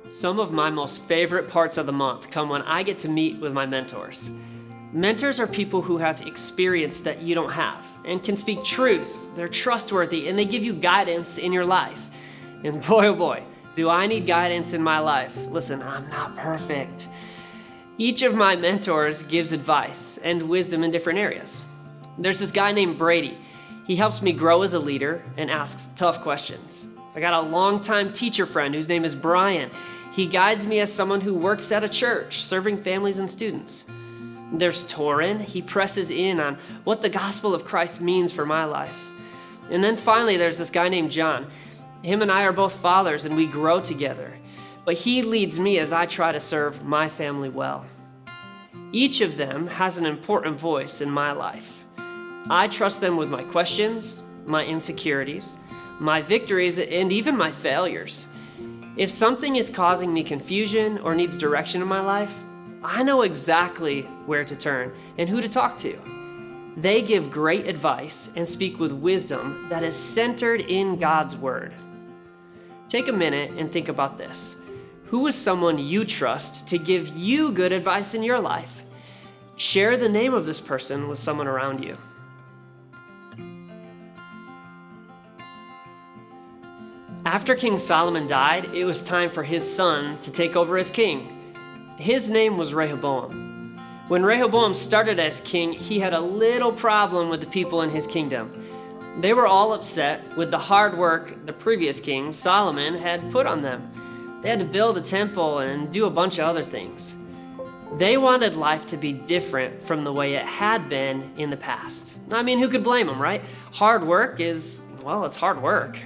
Some of my most favorite parts of the month come when I get to meet with my mentors. Mentors are people who have experience that you don't have and can speak truth. They're trustworthy and they give you guidance in your life. And boy, oh boy, do I need guidance in my life. Listen, I'm not perfect. Each of my mentors gives advice and wisdom in different areas. There's this guy named Brady. He helps me grow as a leader and asks tough questions. I got a longtime teacher friend whose name is Brian. He guides me as someone who works at a church, serving families and students. There's Torin. He presses in on what the gospel of Christ means for my life. And then finally, there's this guy named John. Him and I are both fathers, and we grow together. But he leads me as I try to serve my family well. Each of them has an important voice in my life. I trust them with my questions, my insecurities, my victories, and even my failures. If something is causing me confusion or needs direction in my life, I know exactly where to turn and who to talk to. They give great advice and speak with wisdom that is centered in God's word. Take a minute and think about this. Who is someone you trust to give you good advice in your life? Share the name of this person with someone around you. After King Solomon died, it was time for his son to take over as king. His name was Rehoboam. When Rehoboam started as king, he had a little problem with the people in his kingdom. They were all upset with the hard work the previous king, Solomon, had put on them. They had to build a temple and do a bunch of other things. They wanted life to be different from the way it had been in the past. I mean, who could blame them, right? Hard work is, well, it's hard work.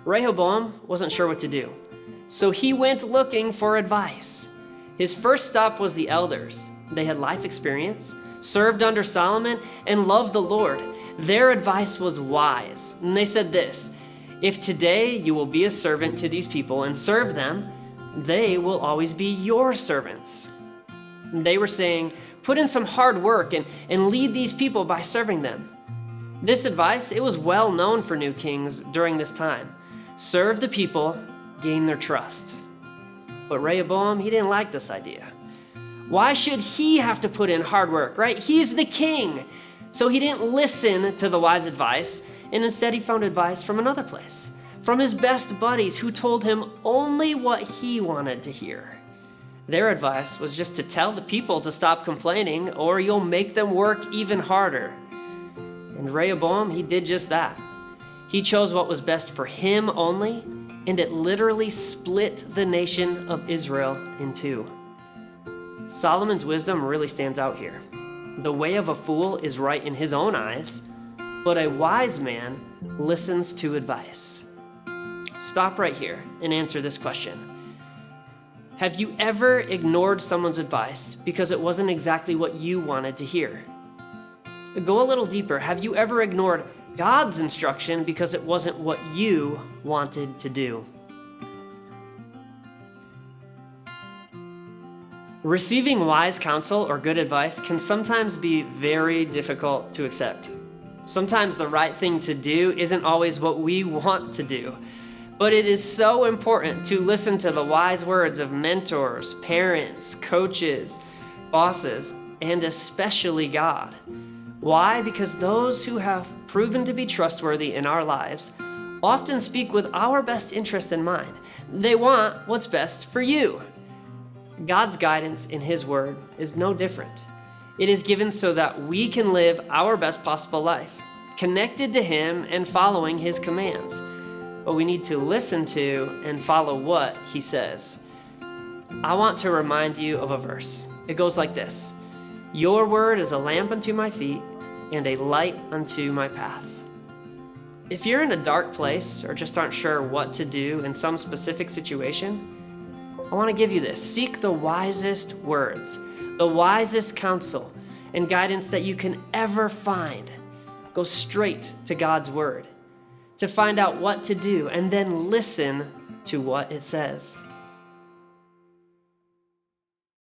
Rehoboam wasn't sure what to do, so he went looking for advice. His first stop was the elders. They had life experience, served under Solomon, and loved the Lord. Their advice was wise, and they said this: if today you will be a servant to these people and serve them, they will always be your servants. They were saying, put in some hard work and lead these people by serving them. This advice, it was well known for new kings during this time. Serve the people, gain their trust. But Rehoboam, he didn't like this idea. Why should he have to put in hard work, right? He's the king. So he didn't listen to the wise advice, and instead he found advice from another place, from his best buddies who told him only what he wanted to hear. Their advice was just to tell the people to stop complaining or you'll make them work even harder. And Rehoboam, he did just that. He chose what was best for him only, and it literally split the nation of Israel in two. Solomon's wisdom really stands out here. The way of a fool is right in his own eyes, but a wise man listens to advice. Stop right here and answer this question. Have you ever ignored someone's advice because it wasn't exactly what you wanted to hear? Go a little deeper. Have you ever ignored God's instruction because it wasn't what you wanted to do? Receiving wise counsel or good advice can sometimes be very difficult to accept. Sometimes the right thing to do isn't always what we want to do. But it is so important to listen to the wise words of mentors, parents, coaches, bosses, and especially God. Why? Because those who have proven to be trustworthy in our lives often speak with our best interest in mind. They want what's best for you. God's guidance in His Word is no different. It is given so that we can live our best possible life, connected to Him and following His commands. But we need to listen to and follow what He says. I want to remind you of a verse. It goes like this: your word is a lamp unto my feet and a light unto my path. If you're in a dark place or just aren't sure what to do in some specific situation, I want to give you this. Seek the wisest words, the wisest counsel and guidance that you can ever find. Go straight to God's word to find out what to do and then listen to what it says.